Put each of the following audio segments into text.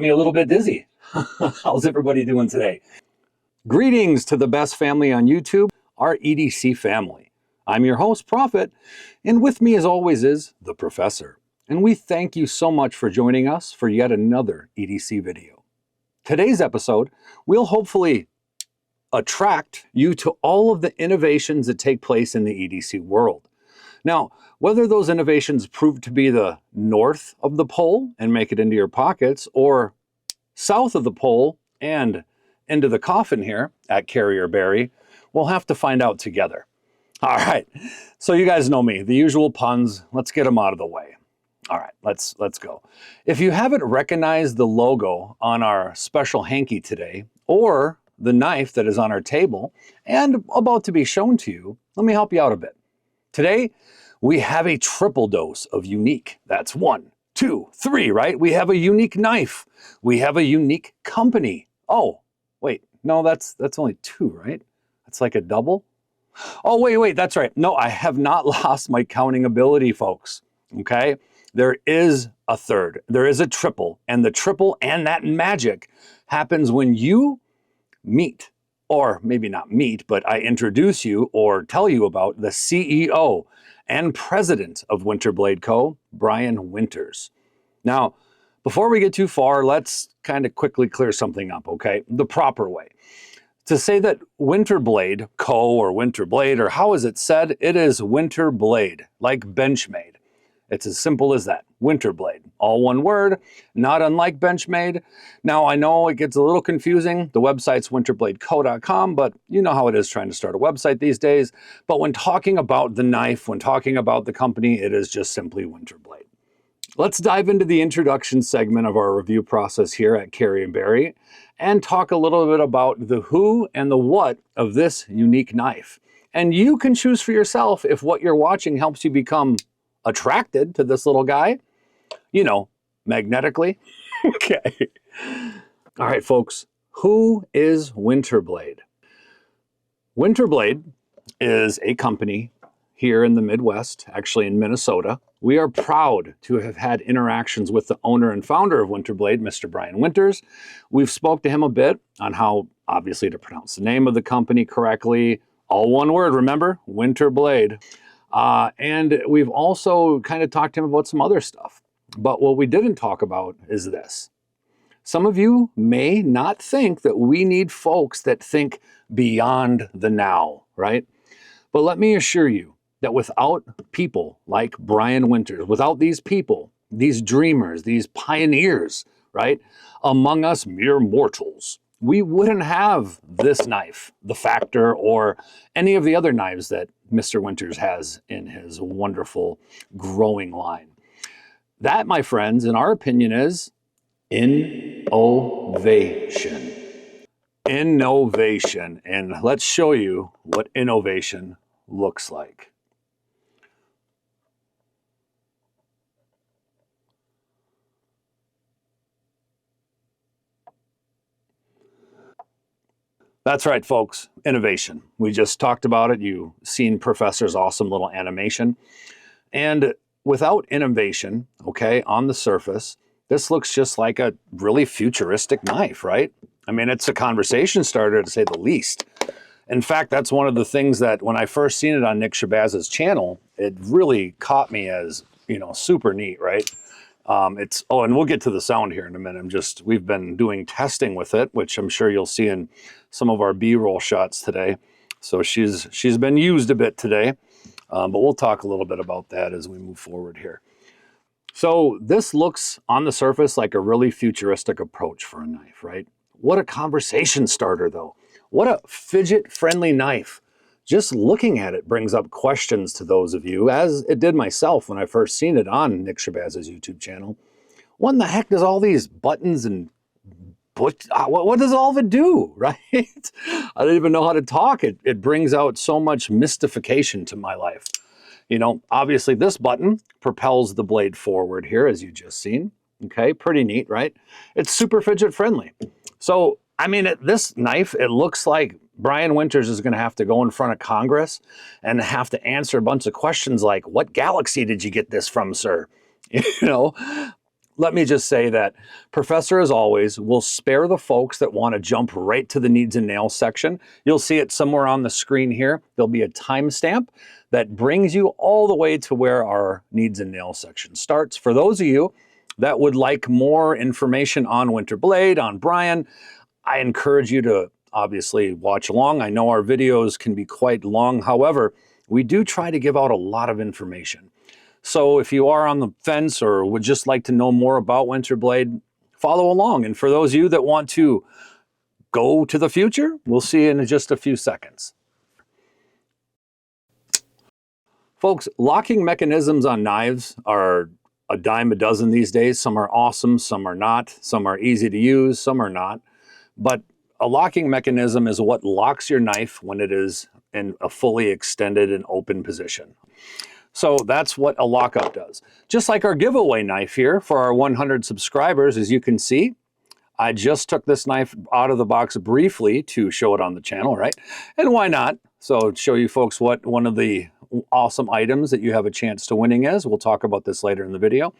me a little bit dizzy. How's everybody doing today? Greetings to the best family on YouTube, our EDC family. I'm your host, Prophet, and with me as always is the Professor. And we thank you so much for joining us for yet another EDC video. Today's episode will hopefully attract you to all of the innovations that take place in the EDC world. Now, whether those innovations prove to be the north of the pole and make it into your pockets, or south of the pole and into the coffin here at Carrier Berry, we'll have to find out together. All right, so you guys know me, the usual puns, let's get them out of the way. All right, let's go. If you haven't recognized the logo on our special hanky today, or the knife that is on our table and about to be shown to you, let me help you out a bit. Today, we have a triple dose of unique. That's 1, 2, 3, right? We have a unique knife. We have a unique company. Oh, wait, no, that's only 2, right? That's like a double. Oh, wait, that's right. No, I have not lost my counting ability, folks, okay? There is a third, there is a triple, and the triple and that magic happens when you meet, or maybe not meet, but I introduce you or tell you about the CEO and president of WinterBlade Co., Brian Winters. Now, before we get too far, let's kind of quickly clear something up, okay? The proper way. To say that WinterBlade Co. or WinterBlade, or how is it said? It is WinterBlade, like Benchmade. It's as simple as that, WinterBlade. All one word, not unlike Benchmade. Now, I know it gets a little confusing. The website's winterbladeco.com, but you know how it is trying to start a website these days. But when talking about the knife, when talking about the company, it is just simply WinterBlade. Let's dive into the introduction segment of our review process here at Carrier Berry and talk a little bit about the who and the what of this unique knife. And you can choose for yourself if what you're watching helps you become attracted to this little guy, you know, magnetically. Okay. All right, folks, who is WinterBlade? WinterBlade is a company here in the Midwest, actually in Minnesota. We are proud to have had interactions with the owner and founder of WinterBlade, Mr. Brian Winters. We've spoke to him a bit on how, obviously, to pronounce the name of the company correctly. All one word, remember? WinterBlade. And we've also kind of talked to him about some other stuff. But what we didn't talk about is this. Some of you may not think that we need folks that think beyond the now, right? But let me assure you that without people like Brian Winters, without these people, these dreamers, these pioneers, right, among us mere mortals, we wouldn't have this knife, the Factor, or any of the other knives that Mr. Winters has in his wonderful growing line. That, my friends, in our opinion, is innovation. Innovation. And let's show you what innovation looks like. That's right, folks, innovation. We just talked about it. You've seen Professor's awesome little animation. And without innovation, okay, on the surface, this looks just like a really futuristic knife, right? I mean, it's a conversation starter to say the least. In fact, that's one of the things that when I first seen it on Nick Shabazz's channel, it really caught me as, you know, super neat, right? And we'll get to the sound here in a minute. We've been doing testing with it, which I'm sure you'll see in some of our B-roll shots today. So she's been used a bit today, but we'll talk a little bit about that as we move forward here. So this looks on the surface like a really futuristic approach for a knife, right? What a conversation starter though. What a fidget-friendly knife. Just looking at it brings up questions to those of you, as it did myself when I first seen it on Nick Shabazz's YouTube channel. What in the heck does all these buttons and what does all of it do, right? I don't even know how to talk. It brings out so much mystification to my life. You know, obviously this button propels the blade forward here, as you just seen. Okay, pretty neat, right? It's super fidget friendly. So, I mean, this knife, it looks like Brian Winters is going to have to go in front of Congress and have to answer a bunch of questions like, what galaxy did you get this from, sir? You know, let me just say that Professor, as always, will spare the folks that want to jump right to the needs and nails section. You'll see it somewhere on the screen here. There'll be a timestamp that brings you all the way to where our needs and nails section starts. For those of you that would like more information on WinterBlade, on Brian, I encourage you to obviously watch along. I know our videos can be quite long. However, we do try to give out a lot of information. So if you are on the fence or would just like to know more about WinterBlade, follow along. And for those of you that want to go to the future, we'll see you in just a few seconds. Folks, locking mechanisms on knives are a dime a dozen these days. Some are awesome, some are not. Some are easy to use, some are not. But a locking mechanism is what locks your knife when it is in a fully extended and open position. So that's what a lockup does. Just like our giveaway knife here for our 100 subscribers, as you can see, I just took this knife out of the box briefly to show it on the channel, right? And why not? So show you folks what one of the awesome items that you have a chance to winning is. We'll talk about this later in the video.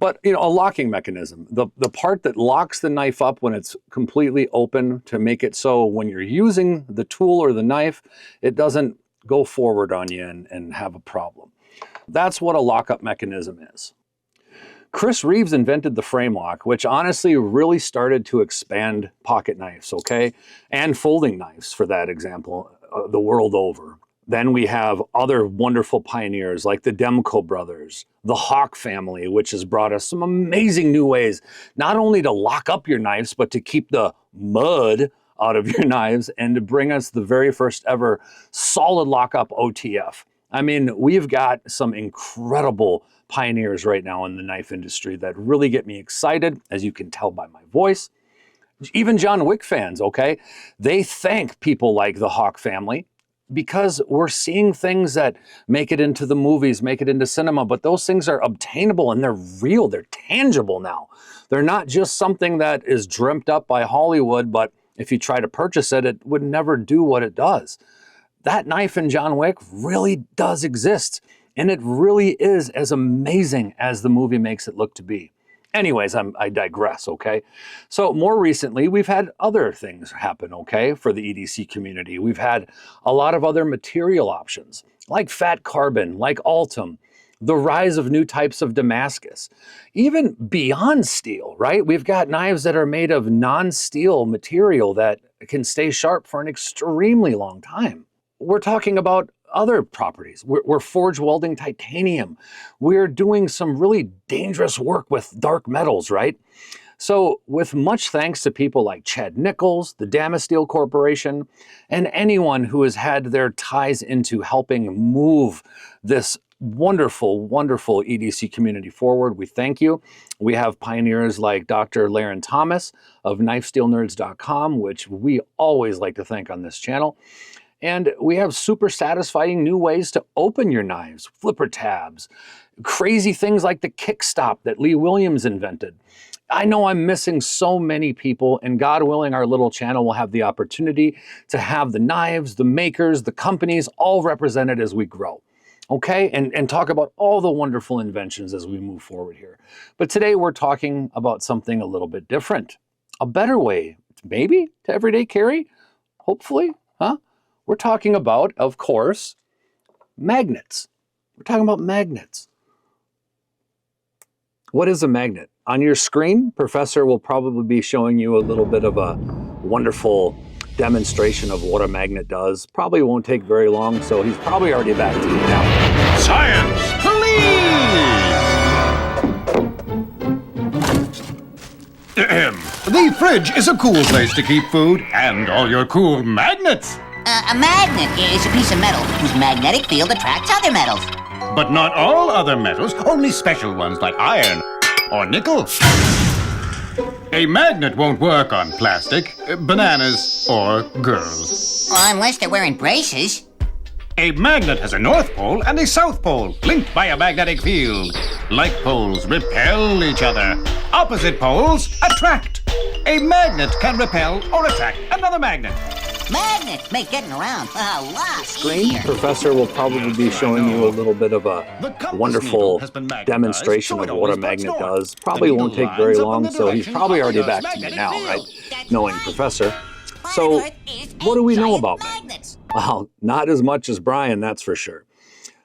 But, you know, a locking mechanism, the part that locks the knife up when it's completely open to make it so when you're using the tool or the knife, it doesn't go forward on you and have a problem. That's what a lockup mechanism is. Chris Reeves invented the frame lock, which honestly really started to expand pocket knives, okay? And folding knives, for that example, the world over. Then we have other wonderful pioneers like the Demko brothers, the Hawk family, which has brought us some amazing new ways, not only to lock up your knives, but to keep the mud out of your knives and to bring us the very first ever solid lockup OTF. I mean, we've got some incredible pioneers right now in the knife industry that really get me excited, as you can tell by my voice. Even John Wick fans, okay? They thank people like the Hawk family because we're seeing things that make it into the movies, make it into cinema, but those things are obtainable and they're real, they're tangible now. They're not just something that is dreamt up by Hollywood, but if you try to purchase it, it would never do what it does. That knife in John Wick really does exist, and it really is as amazing as the movie makes it look to be. Anyways, I digress, okay? So more recently, we've had other things happen, okay, for the EDC community. We've had a lot of other material options, like fat carbon, like Altum, the rise of new types of Damascus, even beyond steel, right? We've got knives that are made of non-steel material that can stay sharp for an extremely long time. We're talking about other properties. We're forge welding titanium. We're doing some really dangerous work with dark metals, right? So with much thanks to people like Chad Nichols, the Damasteel Corporation, and anyone who has had their ties into helping move this wonderful, wonderful EDC community forward, we thank you. We have pioneers like Dr. Laren Thomas of KnifeSteelNerds.com, which we always like to thank on this channel. And we have super satisfying new ways to open your knives, flipper tabs, crazy things like the kickstop that Lee Williams invented. I know I'm missing so many people, and God willing, our little channel will have the opportunity to have the knives, the makers, the companies all represented as we grow. Okay, and talk about all the wonderful inventions as we move forward here. But today we're talking about something a little bit different. A better way, maybe, to everyday carry? Hopefully, huh? We're talking about, of course, magnets. We're talking about magnets. What is a magnet? On your screen, Professor will probably be showing you a little bit of a wonderful demonstration of what a magnet does. Probably won't take very long, so he's probably already back to you now. Science, please! The fridge is a cool place to keep food and all your cool magnets. A magnet is a piece of metal whose magnetic field attracts other metals. But not all other metals, only special ones like iron or nickel. A magnet won't work on plastic, bananas, or girls. Unless they're wearing braces. A magnet has a north pole and a south pole, linked by a magnetic field. Like poles repel each other. Opposite poles attract. A magnet can repel or attract another magnet. Magnets make getting around a lot Screen, easier. Professor will probably be showing you a little bit of a The compass wonderful needle has been magnetized, demonstration so it of what a always points magnet north. does. Probably The won't needle take very lines up in long, the so he's direction probably of already Earth's back to me magnetic now, field. right? That's Knowing right. Professor. Planet So, Earth is what a do we know giant about magnet. magnets? Well, not as much as Brian, that's for sure.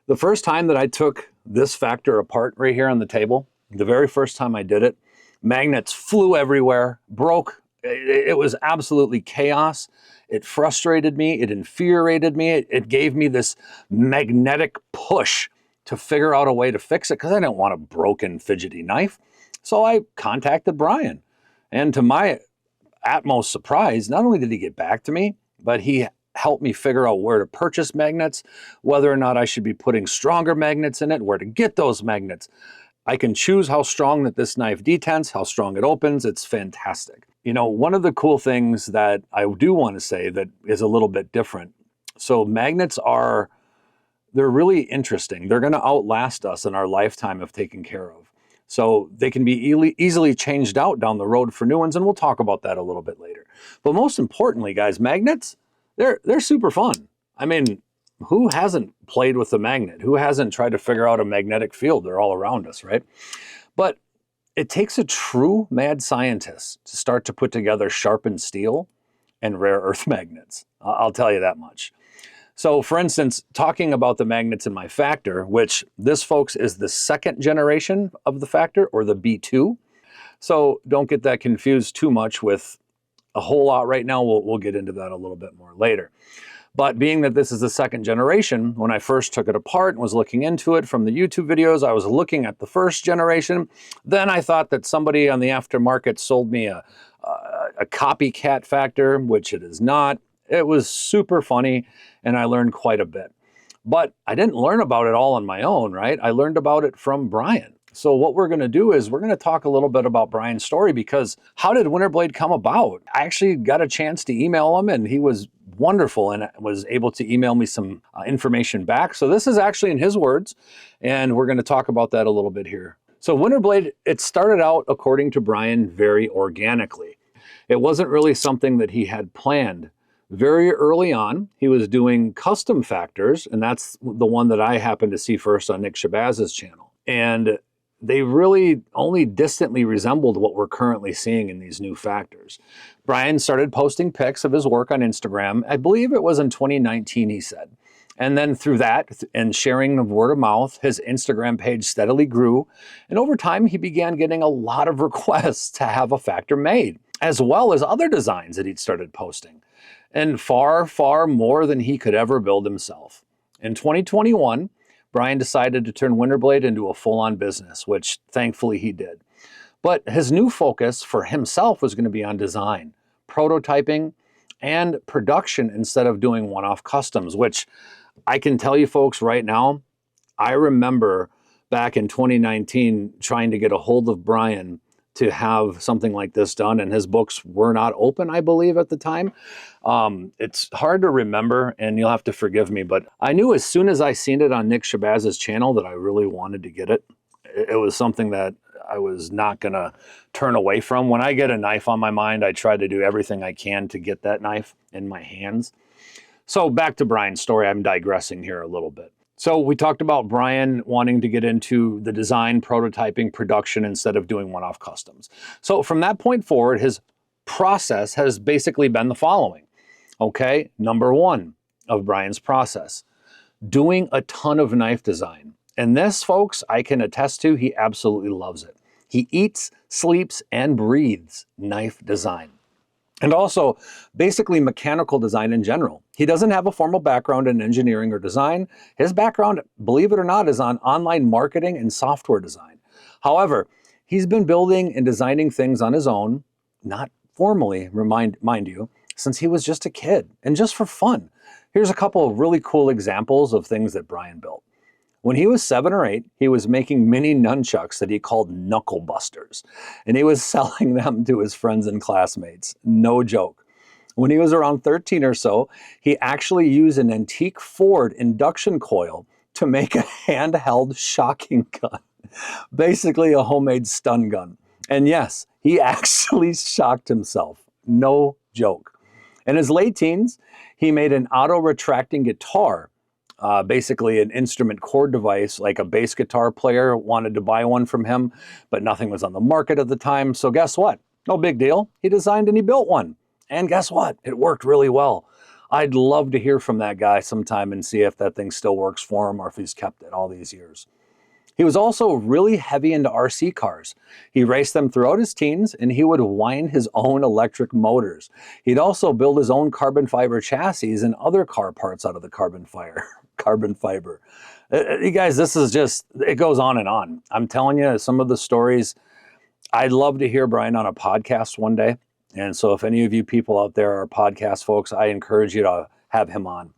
The first time that I took this factor apart right here on the table, the very first time I did it, magnets flew everywhere, broke. It was absolutely chaos. It frustrated me. It infuriated me. It gave me this magnetic push to figure out a way to fix it because I didn't want a broken, fidgety knife. So I contacted Brian. And to my utmost surprise, not only did he get back to me, but he helped me figure out where to purchase magnets, whether or not I should be putting stronger magnets in it, where to get those magnets. I can choose how strong that this knife detents, how strong it opens. It's fantastic. You know, one of the cool things that I do want to say that is a little bit different. So magnets they're really interesting. They're going to outlast us in our lifetime if taken care of. So they can be easily changed out down the road for new ones, and we'll talk about that a little bit later. But most importantly, guys, magnets, they're super fun. I mean, who hasn't played with the magnet? Who hasn't tried to figure out a magnetic field? They're all around us, right? But it takes a true mad scientist to start to put together sharpened steel and rare earth magnets. I'll tell you that much. So for instance, talking about the magnets in my factor, which this, folks, is the second generation of the factor, or the B2. So don't get that confused too much with a whole lot right now. We'll get into that a little bit more later. But being that this is the second generation, when I first took it apart and was looking into it from the YouTube videos, I was looking at the first generation. Then I thought that somebody on the aftermarket sold me a copycat factor, which it is not. It was super funny, and I learned quite a bit. But I didn't learn about it all on my own, right? I learned about it from Brian. So what we're going to do is we're going to talk a little bit about Brian's story, because how did WinterBlade come about? I actually got a chance to email him, and he was wonderful and was able to email me some information back. So this is actually in his words, and we're going to talk about that a little bit here. So WinterBlade, it started out, according to Brian, very organically. It wasn't really something that he had planned. Very early on, he was doing custom factors, and that's the one that I happened to see first on Nick Shabazz's channel. And they really only distantly resembled what we're currently seeing in these new factors. Brian started posting pics of his work on Instagram. I believe it was in 2019, he said. And then through that and sharing of word of mouth, his Instagram page steadily grew. And over time, he began getting a lot of requests to have a factor made, as well as other designs that he'd started posting. And far, far more than he could ever build himself. In 2021, Brian decided to turn WinterBlade into a full-on business, which thankfully he did. But his new focus for himself was going to be on design, prototyping, and production instead of doing one-off customs, which I can tell you folks right now, I remember back in 2019 trying to get a hold of Brian to have something like this done, and his books were not open, I believe, at the time. It's hard to remember, and you'll have to forgive me, but I knew as soon as I seen it on Nick Shabazz's channel that I really wanted to get it. It was something that I was not going to turn away from. When I get a knife on my mind, I try to do everything I can to get that knife in my hands. So back to Brian's story. I'm digressing here a little bit. So we talked about Brian wanting to get into the design, prototyping, production instead of doing one-off customs. So from that point forward, his process has basically been the following. Okay, number one of Brian's process, doing a ton of knife design. And this, folks, I can attest to, he absolutely loves it. He eats, sleeps, and breathes knife design. And also, basically mechanical design in general. He doesn't have a formal background in engineering or design. His background, believe it or not, is on online marketing and software design. However, he's been building and designing things on his own, not formally, mind you, since he was just a kid and just for fun. Here's a couple of really cool examples of things that Brian built. When he was 7 or 8, he was making mini nunchucks that he called knuckle busters, and he was selling them to his friends and classmates. No joke. When he was around 13 or so, he actually used an antique Ford induction coil to make a handheld shocking gun, basically a homemade stun gun. And yes, he actually shocked himself. No joke. In his late teens, he made an auto-retracting guitar, basically an instrument chord device, like a bass guitar player wanted to buy one from him, but nothing was on the market at the time. So guess what? No big deal. He designed and he built one. And guess what? It worked really well. I'd love to hear from that guy sometime and see if that thing still works for him or if he's kept it all these years. He was also really heavy into RC cars. He raced them throughout his teens, and he would wind his own electric motors. He'd also build his own carbon fiber chassis and other car parts out of the carbon fiber. You guys, this is just, it goes on and on. I'm telling you, some of the stories, I'd love to hear Brian on a podcast one day. And so if any of you people out there are podcast folks, I encourage you to have him on.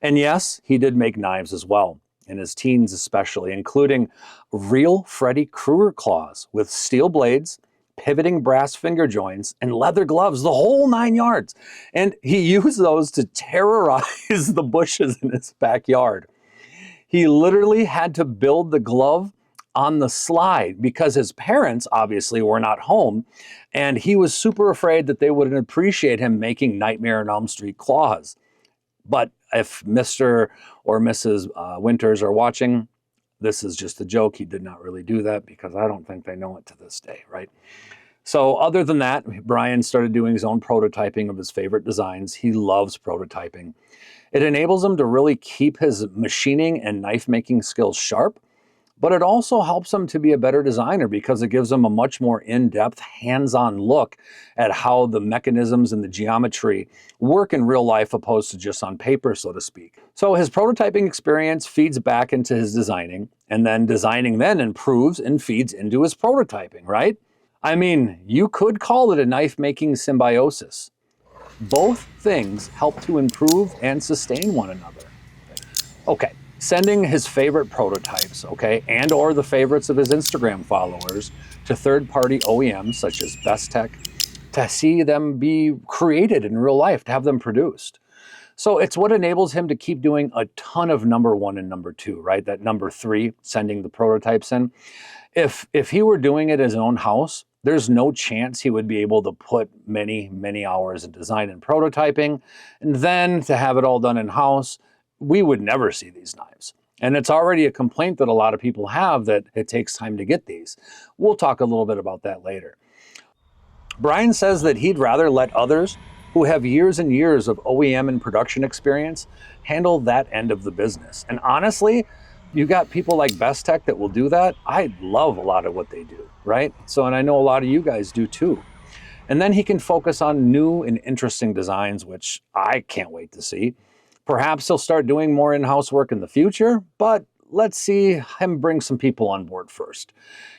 And yes, he did make knives as well, in his teens especially, including real Freddy Krueger claws with steel blades, pivoting brass finger joints, and leather gloves, the whole 9 yards. And he used those to terrorize the bushes in his backyard. He literally had to build the glove on the slide because his parents obviously were not home, and he was super afraid that they wouldn't appreciate him making Nightmare on Elm Street claws. But if Mr. or Mrs. Winters are watching, this is just a joke. He did not really do that because I don't think they know it to this day, right? So other than that, Brian started doing his own prototyping of his favorite designs. He loves prototyping. It enables him to really keep his machining and knife making skills sharp, but it also helps him to be a better designer because it gives him a much more in-depth, hands-on look at how the mechanisms and the geometry work in real life opposed to just on paper, so to speak. So his prototyping experience feeds back into his designing, and then designing then improves and feeds into his prototyping, right? I mean, you could call it a knife-making symbiosis. Both things help to improve and sustain one another. Okay. Sending his favorite prototypes, okay, and or the favorites of his Instagram followers to third-party OEMs such as Bestech to see them be created in real life, to have them produced. So it's what enables him to keep doing a ton of number 1 and number 2, right? That number 3, sending the prototypes in. If he were doing it in his own house, there's no chance he would be able to put many hours of design and prototyping, and then to have it all done in-house. We would never see these knives. And it's already a complaint that a lot of people have that it takes time to get these. We'll talk a little bit about that later. Brian says that he'd rather let others who have years and years of OEM and production experience handle that end of the business. And honestly, you got people like Bestech that will do that. I love a lot of what they do, right? So, and I know a lot of you guys do too. And then he can focus on new and interesting designs, which I can't wait to see. Perhaps he'll start doing more in-house work in the future, but let's see him bring some people on board first.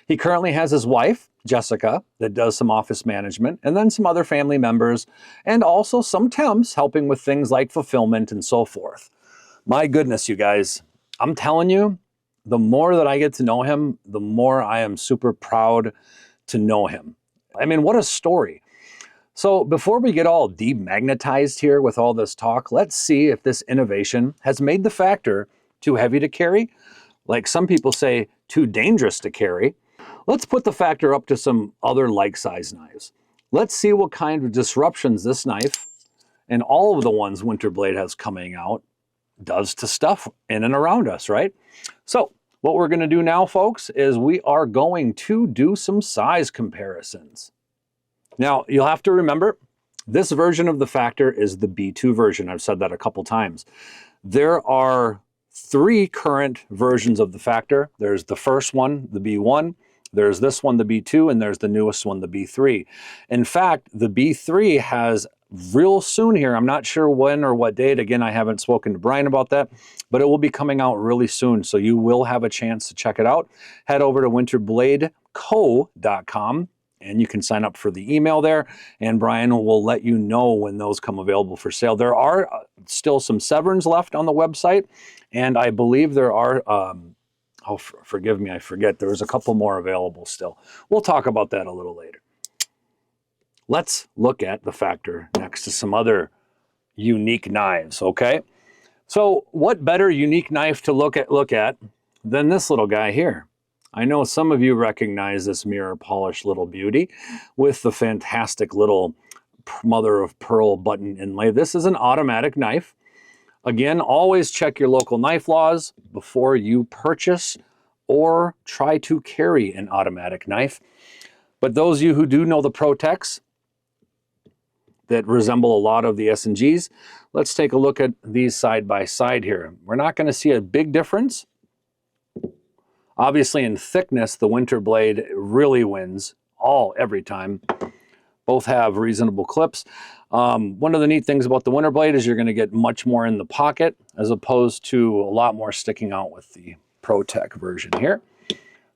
He currently has his wife, Jessica, that does some office management, and then some other family members, and also some temps helping with things like fulfillment and so forth. My goodness, you guys, I'm telling you, the more that I get to know him, the more I am super proud to know him. I mean, what a story. So before we get all demagnetized here with all this talk, let's see if this innovation has made the Factor too heavy to carry, like some people say, too dangerous to carry. Let's put the Factor up to some other like-size knives. Let's see what kind of disruptions this knife, and all of the ones WinterBlade has coming out, does to stuff in and around us, right? So what we're going to do now, folks, is we are going to do some size comparisons. Now, you'll have to remember, this version of the Factor is the B2 version. I've said that a couple times. There are 3 current versions of the Factor. There's the first one, the B1. There's this one, the B2, and there's the newest one, the B3. In fact, the B3 has real soon here, I'm not sure when or what date. Again, I haven't spoken to Brian about that, but it will be coming out really soon. So you will have a chance to check it out. Head over to winterbladeco.com. and you can sign up for the email there, and Brian will let you know when those come available for sale. There are still some Severns left on the website, and I believe there are, forgive me, I forget, there was a couple more available still. We'll talk about that a little later. Let's look at the Factor next to some other unique knives, okay? So what better unique knife to look at than this little guy here? I know some of you recognize this mirror polished little beauty with the fantastic little mother of pearl button inlay. This is an automatic knife. Again, always check your local knife laws before you purchase or try to carry an automatic knife. But those of you who do know the Protex that resemble a lot of the S&Gs, let's take a look at these side by side here. We're not going to see a big difference. Obviously in thickness, the WinterBlade really wins every time. Both have reasonable clips. One of the neat things about the WinterBlade is you're going to get much more in the pocket as opposed to a lot more sticking out with the ProTech version here.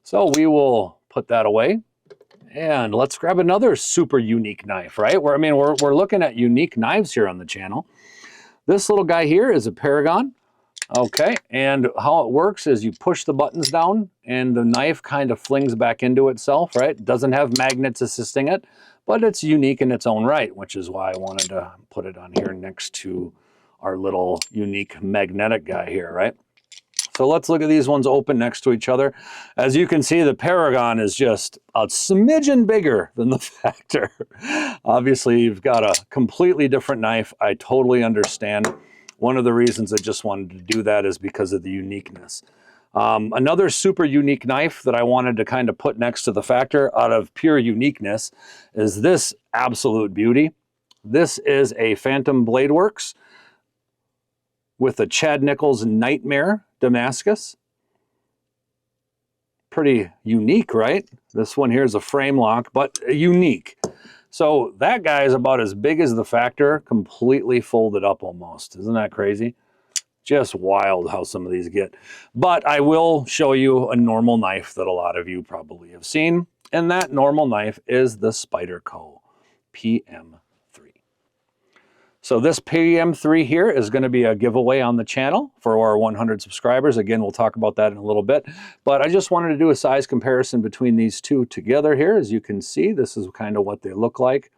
So we will put that away and let's grab another super unique knife, right? We're looking at unique knives here on the channel. This little guy here is a Paragon. Okay, and how it works is you push the buttons down and the knife kind of flings back into itself, right? It doesn't have magnets assisting it, but it's unique in its own right, which is why I wanted to put it on here next to our little unique magnetic guy here, right? So let's look at these ones open next to each other. As you can see, the Paragon is just a smidgen bigger than the Factor. Obviously, you've got a completely different knife. I totally understand. One of the reasons I just wanted to do that is because of the uniqueness. Another super unique knife that I wanted to kind of put next to the Factor out of pure uniqueness is this absolute beauty. This is a Phantom Blade Works with a Chad Nichols Nightmare Damascus. Pretty unique, right? This one here is a frame lock, but unique. So that guy is about as big as the Factor, completely folded up almost. Isn't that crazy? Just wild how some of these get. But I will show you a normal knife that a lot of you probably have seen. And that normal knife is the Spyderco PM3. So this PM3 here is going to be a giveaway on the channel for our 100 subscribers. Again, we'll talk about that in a little bit. But I just wanted to do a size comparison between these two together here. As you can see, this is kind of what they look like.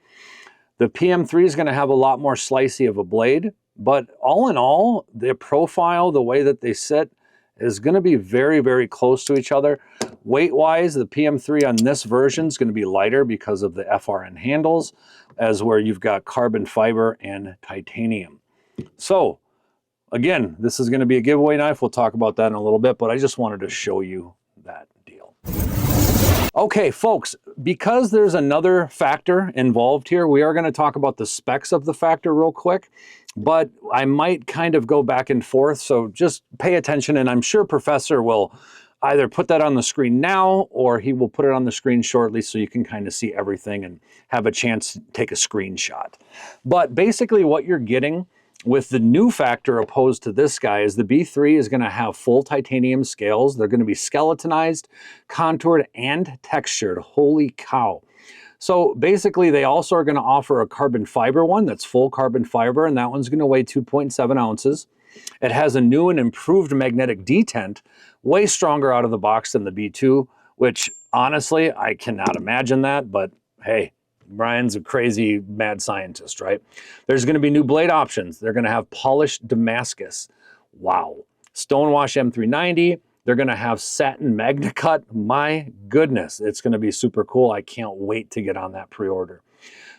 The PM3 is going to have a lot more slicey of a blade. But all in all, the profile, the way that they sit, is going to be very, very close to each other. Weight-wise, the PM3 on this version is going to be lighter because of the FRN handles, as where you've got carbon fiber and titanium. So, again, this is going to be a giveaway knife. We'll talk about that in a little bit, but I just wanted to show you that deal. Okay, folks, because there's another Factor involved here, we are going to talk about the specs of the Factor real quick. But I might kind of go back and forth, so just pay attention, and I'm sure Professor will either put that on the screen now or he will put it on the screen shortly so you can kind of see everything and have a chance to take a screenshot. But basically what you're getting with the new Factor opposed to this guy is the B3 is going to have full titanium scales. They're going to be skeletonized, contoured, and textured. Holy cow. So basically, they also are going to offer a carbon fiber one that's full carbon fiber, and that one's going to weigh 2.7 ounces. It has a new and improved magnetic detent, way stronger out of the box than the B2, which honestly, I cannot imagine that, but hey, Brian's a crazy mad scientist, right? There's going to be new blade options. They're going to have polished Damascus. Wow. Stonewash M390. They're going to have satin Magna Cut. My goodness, it's going to be super cool. I can't wait to get on that pre-order.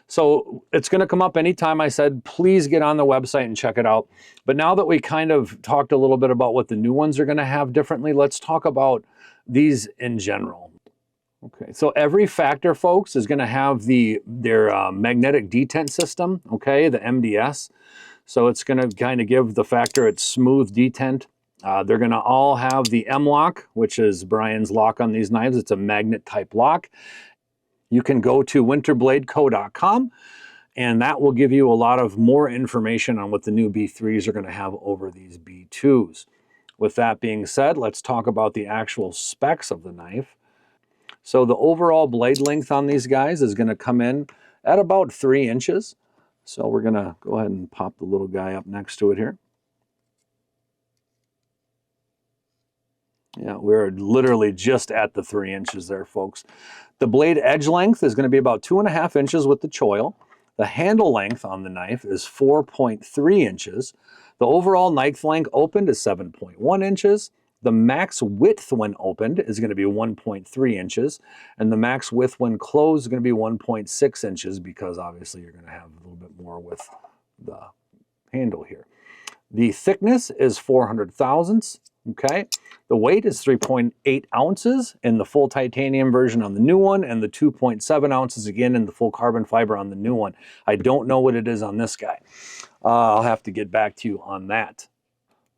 So it's going to come up anytime. I said, please get on the website and check it out. But now that we kind of talked a little bit about what the new ones are going to have differently, let's talk about these in general. Okay, so every Factor, folks, is going to have their magnetic detent system, okay, the MDS. So it's going to kind of give the Factor its smooth detent. They're going to all have the M-lock, which is Brian's lock on these knives. It's a magnet type lock. You can go to winterbladeco.com and that will give you a lot of more information on what the new B3s are going to have over these B2s. With that being said, let's talk about the actual specs of the knife. So the overall blade length on these guys is going to come in at about 3 inches. So we're going to go ahead and pop the little guy up next to it here. Yeah, we're literally just at the 3 inches there, folks. The blade edge length is going to be about 2.5 inches with the choil. The handle length on the knife is 4.3 inches. The overall knife length opened is 7.1 inches. The max width when opened is going to be 1.3 inches, and the max width when closed is going to be 1.6 inches because obviously you're going to have a little bit more with the handle here. The thickness is 400 thousandths, okay? The weight is 3.8 ounces in the full titanium version on the new one, and the 2.7 ounces again in the full carbon fiber on the new one. I don't know what it is on this guy. I'll have to get back to you on that.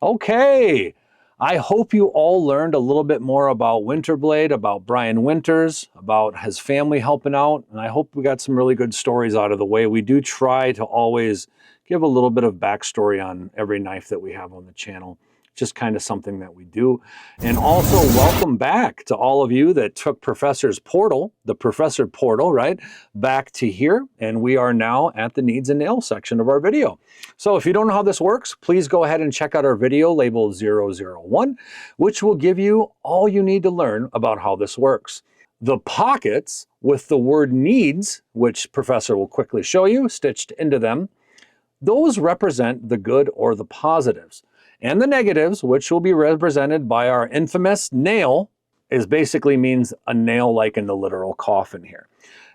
Okay, I hope you all learned a little bit more about WinterBlade, about Brian Winters, about his family helping out, and I hope we got some really good stories out of the way. We do try to always give a little bit of backstory on every knife that we have on the channel. Just kind of something that we do. And also welcome back to all of you that took Professor's Portal, the Professor Portal, right, back to here. And we are now at the needs and nails section of our video. So if you don't know how this works, please go ahead and check out our video labeled 001, which will give you all you need to learn about how this works. The pockets with the word needs, which Professor will quickly show you, stitched into them, those represent the good or the positives. And the negatives, which will be represented by our infamous nail, is basically means a nail like in the literal coffin here.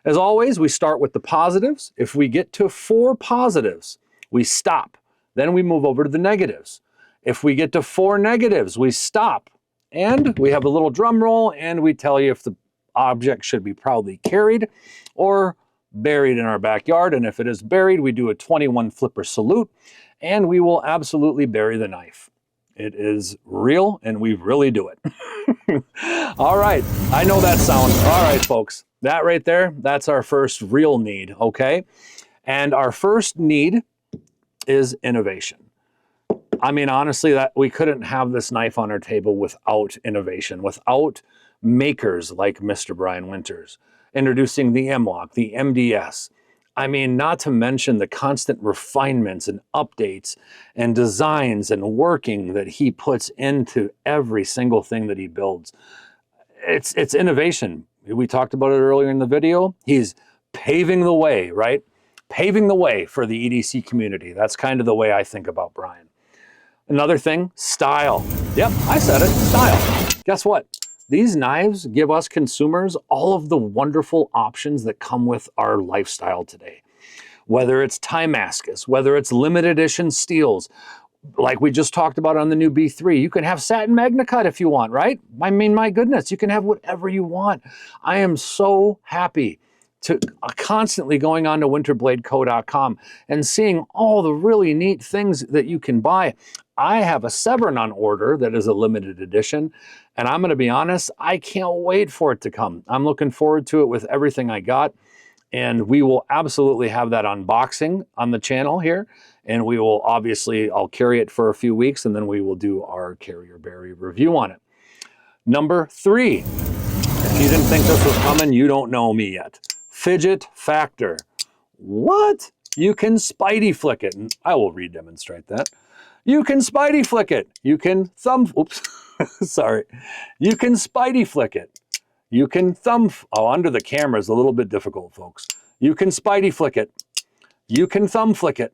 As always, we start with the positives. If we get to 4 positives, we stop. Then we move over to the negatives. If we get to 4 negatives, we stop. And we have a little drum roll and we tell you if the object should be proudly carried or buried in our backyard. And if it is buried, we do a 21 flipper salute. And we will absolutely bury the knife. It is real, and we really do it. All right, I know that sound. All right, folks, that right there, that's our first real need, okay? And our first need is innovation. I mean, honestly, that we couldn't have this knife on our table without innovation, without makers like Mr. Brian Winters, introducing the M-Lock, the MDS, I mean, not to mention the constant refinements and updates and designs and working that he puts into every single thing that he builds. It's innovation. We talked about it earlier in the video. He's paving the way, right? Paving the way for the EDC community. That's kind of the way I think about Brian. Another thing, style. Yep, I said it, style. Guess what? These knives give us consumers all of the wonderful options that come with our lifestyle today. Whether it's Timascus, whether it's limited edition steels, like we just talked about on the new B3, you can have satin magna cut if you want, right? I mean, my goodness, you can have whatever you want. I am so happy to constantly going on to winterbladeco.com and seeing all the really neat things that you can buy. I have a Severn on order that is a limited edition, and I'm going to be honest, I can't wait for it to come. I'm looking forward to it with everything I got, and we will absolutely have that unboxing on the channel here, and we will obviously, I'll carry it for a few weeks, and then we will do our Carrier Berry review on it. Number 3, if you didn't think this was coming, you don't know me yet. Fidget factor. What? You can Spidey flick it, and I will re-demonstrate that. You can Spidey flick it. You can sorry. You can Spidey flick it. You can under the camera is a little bit difficult, folks. You can Spidey flick it. You can thumb flick it.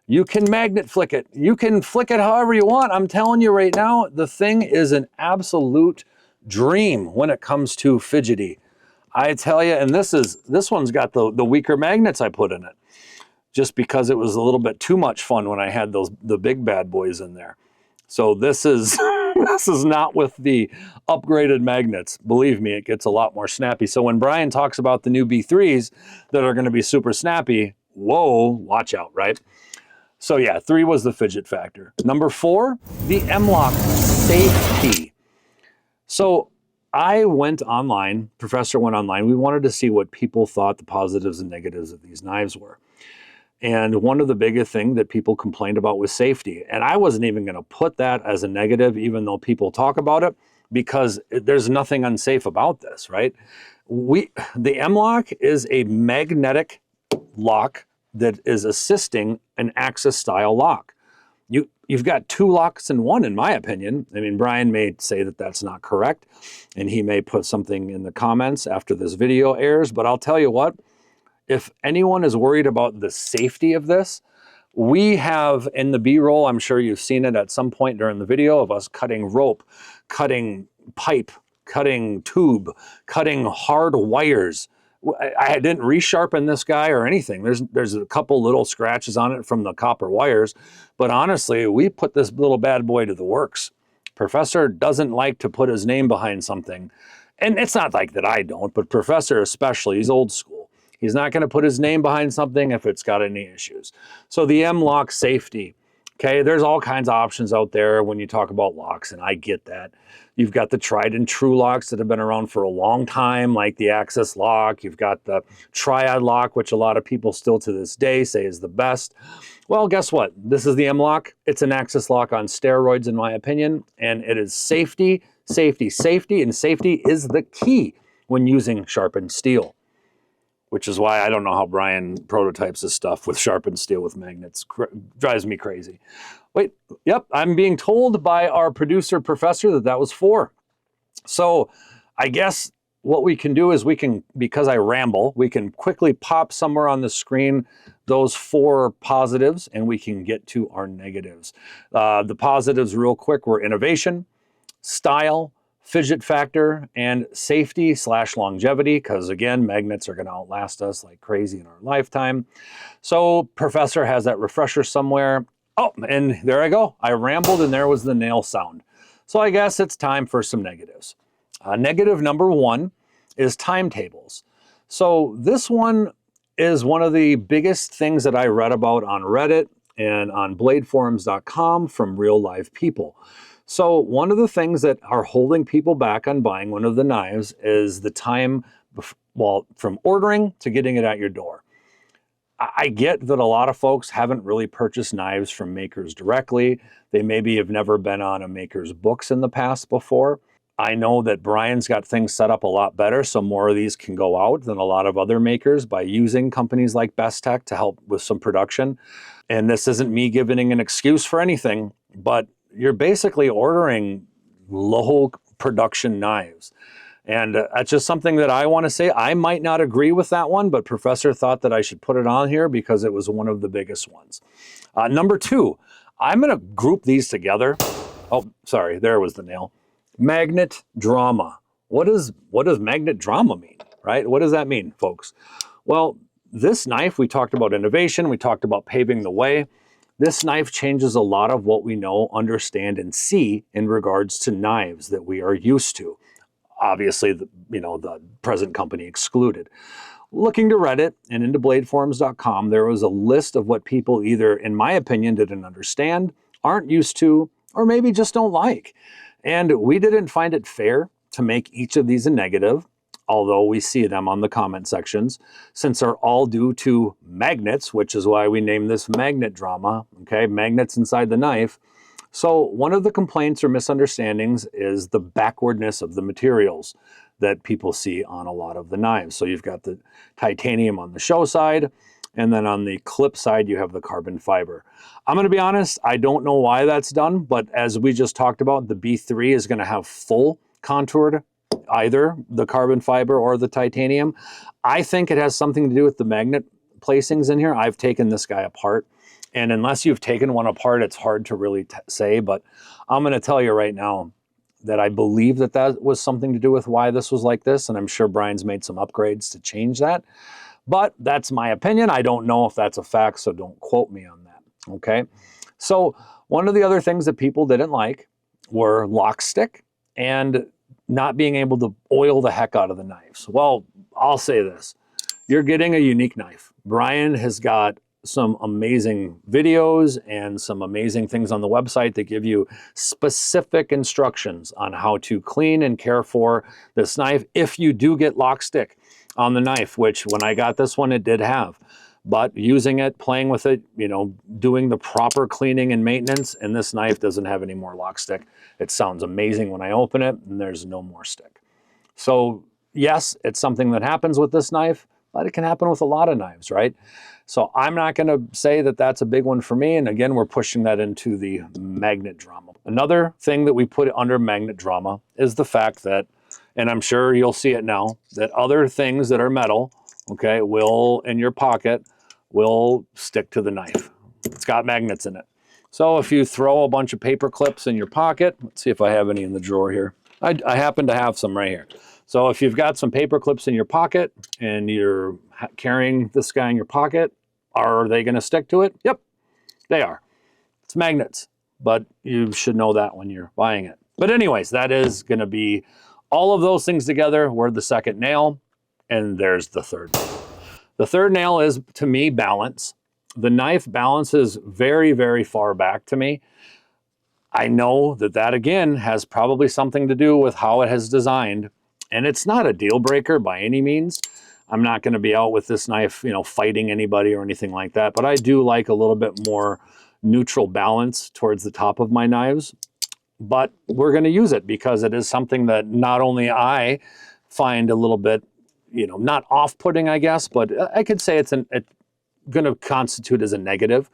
You can magnet flick it. You can flick it however you want. I'm telling you right now, the thing is an absolute dream when it comes to fidgety. I tell you, and this one's got the weaker magnets I put in it, just because it was a little bit too much fun when I had the big bad boys in there. So this is this is not with the upgraded magnets. Believe me, it gets a lot more snappy. So when Brian talks about the new B3s that are going to be super snappy, whoa, watch out, right? So yeah, 3 was the fidget factor. Number 4, the M-Lock safety. So I went online, Professor went online. We wanted to see what people thought the positives and negatives of these knives were. And one of the biggest things that people complained about was safety. And I wasn't even going to put that as a negative, even though people talk about it, because there's nothing unsafe about this, right? The M-Lock is a magnetic lock that is assisting an Axis style lock. You've got 2 locks in one, in my opinion. I mean, Brian may say that that's not correct, and he may put something in the comments after this video airs, but I'll tell you what, if anyone is worried about the safety of this, We have in the B-roll, I'm sure you've seen it at some point during the video, of us cutting rope, cutting pipe, cutting tube, cutting hard wires. I didn't resharpen this guy or anything. There's a couple little scratches on it from the copper wires, but honestly, we put this little bad boy to the works. Professor doesn't like to put his name behind something. And it's not like that I don't, but Professor especially, he's old school. He's not going to put his name behind something if it's got any issues. So the M-lock safety, okay, there's all kinds of options out there when you talk about locks, and I get that. You've got the tried and true locks that have been around for a long time, like the Access lock. You've got the Triad lock, which a lot of people still to this day say is the best. Well, guess what? This is the M-lock. It's an Access lock on steroids, in my opinion, and it is safety, safety, safety, and safety is the key when using sharpened steel, which is why I don't know how Brian prototypes his stuff with sharpened steel with magnets. Drives me crazy. Wait, yep, I'm being told by our producer, Professor, that that was 4. So I guess what we can do is we can, because I ramble, we can quickly pop somewhere on the screen those 4 positives and we can get to our negatives. The positives real quick were innovation, style, fidget factor, and safety/longevity, because again, magnets are going to outlast us like crazy in our lifetime. So Professor has that refresher somewhere. Oh, and there I go. I rambled and there was the nail sound. So I guess it's time for some negatives. Negative number 1 is timetables. So this one is one of the biggest things that I read about on Reddit and on bladeforums.com from real live people. So one of the things that are holding people back on buying one of the knives is the time, well, from ordering to getting it at your door. I get that a lot of folks haven't really purchased knives from makers directly. They maybe have never been on a maker's books in the past before. I know that Brian's got things set up a lot better, so more of these can go out than a lot of other makers by using companies like Best Tech to help with some production. And this isn't me giving an excuse for anything, but you're basically ordering low production knives. And that's just something that I want to say. I might not agree with that one, but Professor thought that I should put it on here because it was one of the biggest ones. Number 2, I'm going to group these together. Oh, sorry, there was the nail. Magnet drama. What does magnet drama mean, right? What does that mean, folks? Well, this knife, we talked about innovation, we talked about paving the way. This knife changes a lot of what we know, understand, and see in regards to knives that we are used to. Obviously, the present company excluded. Looking to Reddit and into bladeforums.com, there was a list of what people either, in my opinion, didn't understand, aren't used to, or maybe just don't like. And we didn't find it fair to make each of these a negative, although we see them on the comment sections, since they're all due to magnets, which is why we named this magnet drama, okay? Magnets inside the knife. So one of the complaints or misunderstandings is the backwardness of the materials that people see on a lot of the knives. So you've got the titanium on the show side, and then on the clip side, you have the carbon fiber. I'm going to be honest, I don't know why that's done, but as we just talked about, the B3 is going to have full contoured, either the carbon fiber or the titanium. I think it has something to do with the magnet placings in here. I've taken this guy apart. And unless you've taken one apart, it's hard to really say, but I'm going to tell you right now that I believe that that was something to do with why this was like this, and I'm sure Brian's made some upgrades to change that. But that's my opinion. I don't know if that's a fact, so don't quote me on that, okay? So one of the other things that people didn't like were lock stick and not being able to oil the heck out of the knives. Well, I'll say this. You're getting a unique knife. Brian has got some amazing videos and some amazing things on the website that give you specific instructions on how to clean and care for this knife if you do get lock stick on the knife, which when I got this one, it did have. But using it, playing with it, doing the proper cleaning and maintenance, and this knife doesn't have any more lock stick. It sounds amazing when I open it, and there's no more stick. So yes, it's something that happens with this knife, but it can happen with a lot of knives, right? So I'm not going to say that that's a big one for me. And again, we're pushing that into the magnet drama. Another thing that we put under magnet drama is the fact that, and I'm sure you'll see it now, that other things that are metal, okay, will, in your pocket, will stick to the knife. It's got magnets in it. So if you throw a bunch of paper clips in your pocket, let's see if I have any in the drawer here. I happen to have some right here. So if you've got some paper clips in your pocket and you're carrying this guy in your pocket, are they going to stick to it? Yep, they are. It's magnets, but you should know that when you're buying it. But anyways, that is going to be all of those things together. We're the second nail, and there's the third nail. The third nail is, to me, balance. The knife balances very, very far back to me. I know that that, again, has probably something to do with how it has designed, and it's not a deal breaker by any means. I'm not going to be out with this knife, you know, fighting anybody or anything like that, but I do like a little bit more neutral balance towards the top of my knives. But we're going to use it because it is something that not only I find a little bit, you know, not off-putting, I guess, but I could say it's going to constitute as a negative.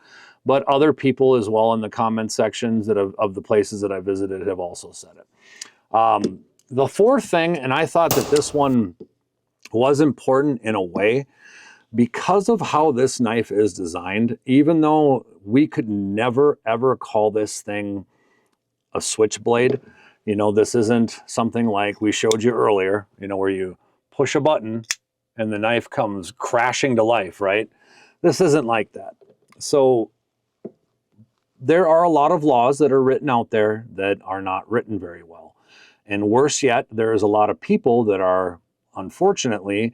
But other people as well in the comment sections that of the places that I visited have also said it. The fourth thing, and I thought that this one was important in a way, because of how this knife is designed, even though we could never, ever call this thing a switchblade, you know, this isn't something like we showed you earlier, you know, where you push a button and the knife comes crashing to life, right? This isn't like that. So there are a lot of laws that are written out there that are not written very well. And worse yet, there is a lot of people that are, unfortunately,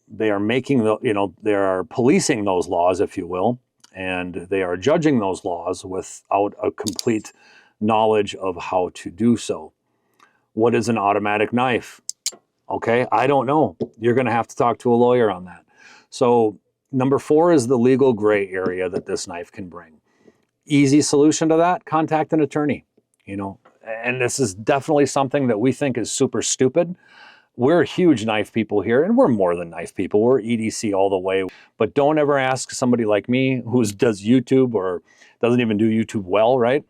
they are making the, you know, they are policing those laws, if you will, and they are judging those laws without a complete knowledge of how to do so. What is an automatic knife? Okay, I don't know. You're going to have to talk to a lawyer on that. So number 4 is the legal gray area that this knife can bring. Easy solution to that, contact an attorney, you know, and this is definitely something that we think is super stupid. We're huge knife people here, and we're more than knife people. We're EDC all the way. But don't ever ask somebody like me who does YouTube or doesn't even do YouTube well, right?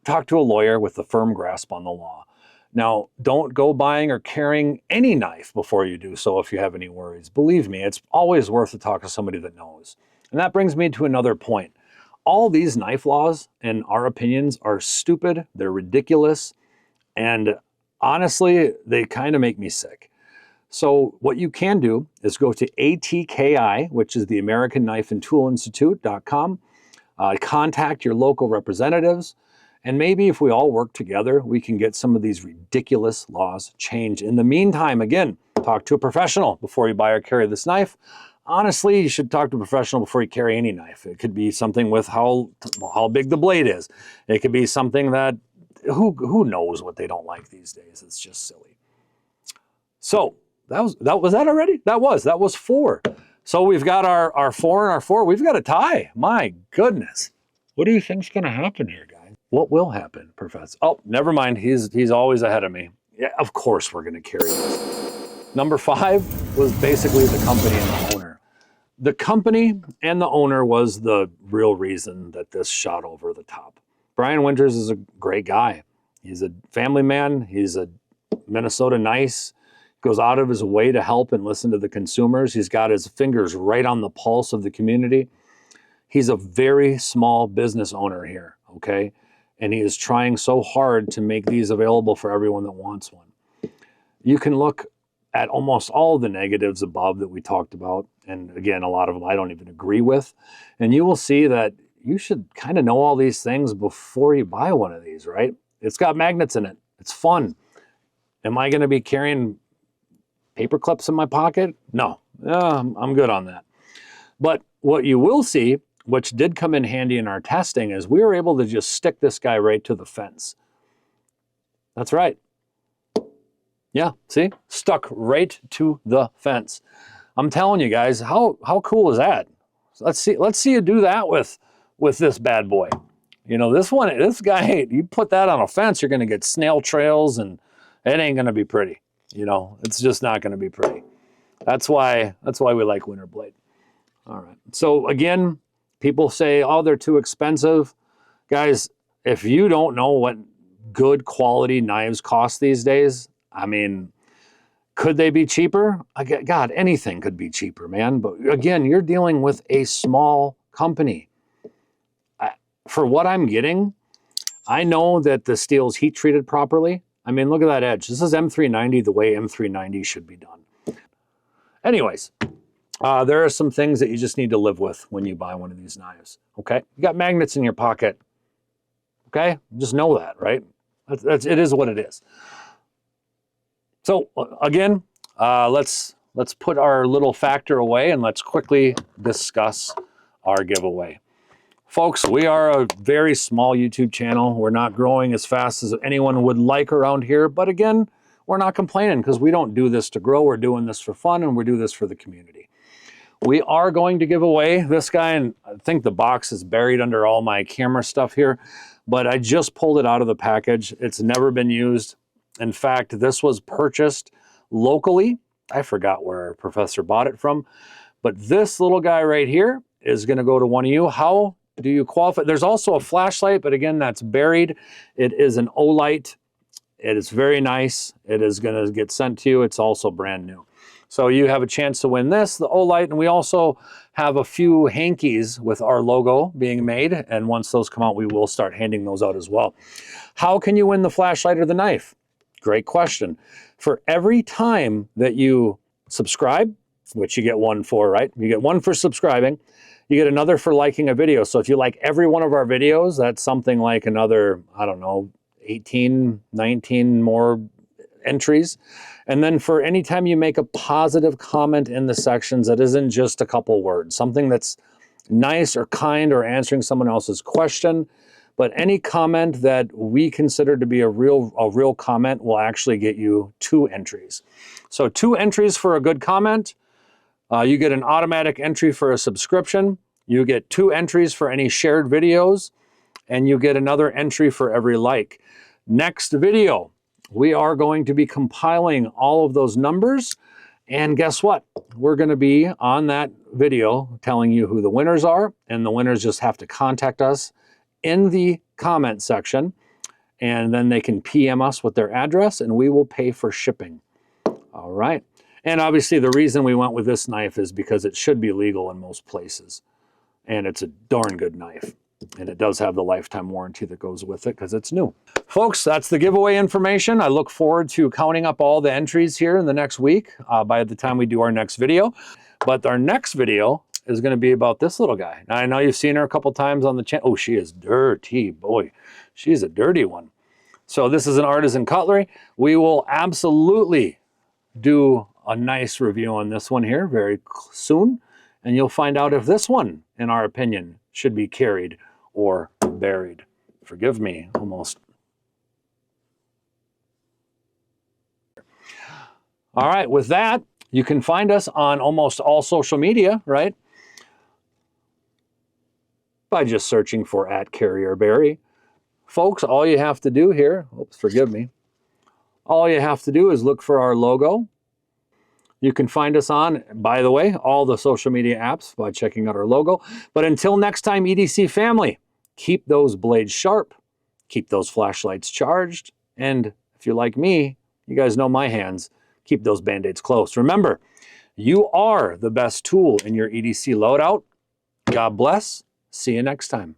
Talk to a lawyer with a firm grasp on the law. Now, don't go buying or carrying any knife before you do so if you have any worries. Believe me, it's always worth to talk to somebody that knows. And that brings me to another point. All these knife laws, in our opinions, are stupid, they're ridiculous, and honestly, they kind of make me sick. So what you can do is go to ATKI, which is the American Knife and Tool Institute.com, contact your local representatives, and maybe if we all work together, we can get some of these ridiculous laws changed. In the meantime, again, talk to a professional before you buy or carry this knife. Honestly, you should talk to a professional before you carry any knife. It could be something with how big the blade is. It could be something that, who knows what they don't like these days. It's just silly. So was that already? That was 4. So we've got our 4 and our 4. We've got a tie. My goodness. What do you think's going to happen here, guys? What will happen, Professor? Oh, never mind. He's always ahead of me. Yeah, of course we're going to carry this. Number 5 was basically the company and the owner. The company and the owner was the real reason that this shot over the top. Brian Winters is a great guy. He's a family man. He's a Minnesota nice. Goes out of his way to help and listen to the consumers. He's got his fingers right on the pulse of the community. He's a very small business owner here, okay? And he is trying so hard to make these available for everyone that wants one. You can look at almost all the negatives above that we talked about. And again, a lot of them I don't even agree with. And you will see that you should kind of know all these things before you buy one of these, right? It's got magnets in it. It's fun. Am I going to be carrying paper clips in my pocket? No, I'm good on that. But what you will see, which did come in handy in our testing, is we were able to just stick this guy right to the fence. That's right. Yeah, see? Stuck right to the fence. I'm telling you guys, how cool is that? Let's see you do that with this bad boy. You know, this guy, you put that on a fence, you're going to get snail trails, and it ain't going to be pretty. You know, it's just not going to be pretty. That's why we like WinterBlade. All right. So again, people say, oh, they're too expensive. Guys, if you don't know what good quality knives cost these days, I mean, could they be cheaper? God, anything could be cheaper, man. But again, you're dealing with a small company. for what I'm getting, I know that the steel's heat treated properly. I mean, look at that edge. This is M390 the way M390 should be done. Anyways, there are some things that you just need to live with when you buy one of these knives, okay? You got magnets in your pocket, okay? Just know that, right? It is what it is. So again, let's put our little factor away and let's quickly discuss our giveaway. Folks, we are a very small YouTube channel. We're not growing as fast as anyone would like around here, but again, we're not complaining because we don't do this to grow. We're doing this for fun and we do this for the community. We are going to give away this guy, and I think the box is buried under all my camera stuff here, but I just pulled it out of the package. It's never been used. In fact, this was purchased locally. I forgot where Professor bought it from, but this little guy right here is going to go to one of you. How do you qualify? There's also a flashlight, but again, that's buried. It is an Olight. It is very nice. It is going to get sent to you. It's also brand new. So you have a chance to win this, the Olight, and we also have a few hankies with our logo being made, and once those come out, we will start handing those out as well. How can you win the flashlight or the knife? Great question. For every time that you subscribe, which you get one for, right? You get one for subscribing, you get another for liking a video. So if you like every one of our videos, that's something like another, I don't know, 18, 19 more entries. And then for any time you make a positive comment in the sections that isn't just a couple words, something that's nice or kind or answering someone else's question, but any comment that we consider to be a real comment will actually get you 2 entries. So 2 entries for a good comment. You get an automatic entry for a subscription. You get 2 entries for any shared videos, and you get another entry for every like. Next video, we are going to be compiling all of those numbers, and guess what? We're going to be on that video telling you who the winners are, and the winners just have to contact us in the comment section, and then they can PM us with their address, and we will pay for shipping. All right. And obviously the reason we went with this knife is because it should be legal in most places, and it's a darn good knife. And it does have the lifetime warranty that goes with it because it's new. Folks, that's the giveaway information. I look forward to counting up all the entries here in the next week by the time we do our next video. But our next video is going to be about this little guy. Now, I know you've seen her a couple times on the channel. Oh, she is dirty. Boy, she's a dirty one. So this is an artisan cutlery. We will absolutely do a nice review on this one here very soon. And you'll find out if this one, in our opinion, should be carried or buried. Forgive me, almost. All right, with that, you can find us on almost all social media, right? By just searching for @CarrierBerry. Folks, all you have to do here, oops, forgive me. All you have to do is look for our logo. You can find us on, by the way, all the social media apps by checking out our logo. But until next time, EDC family, keep those blades sharp, keep those flashlights charged, and if you're like me, you guys know my hands, keep those band-aids close. Remember, you are the best tool in your EDC loadout. God bless. See you next time.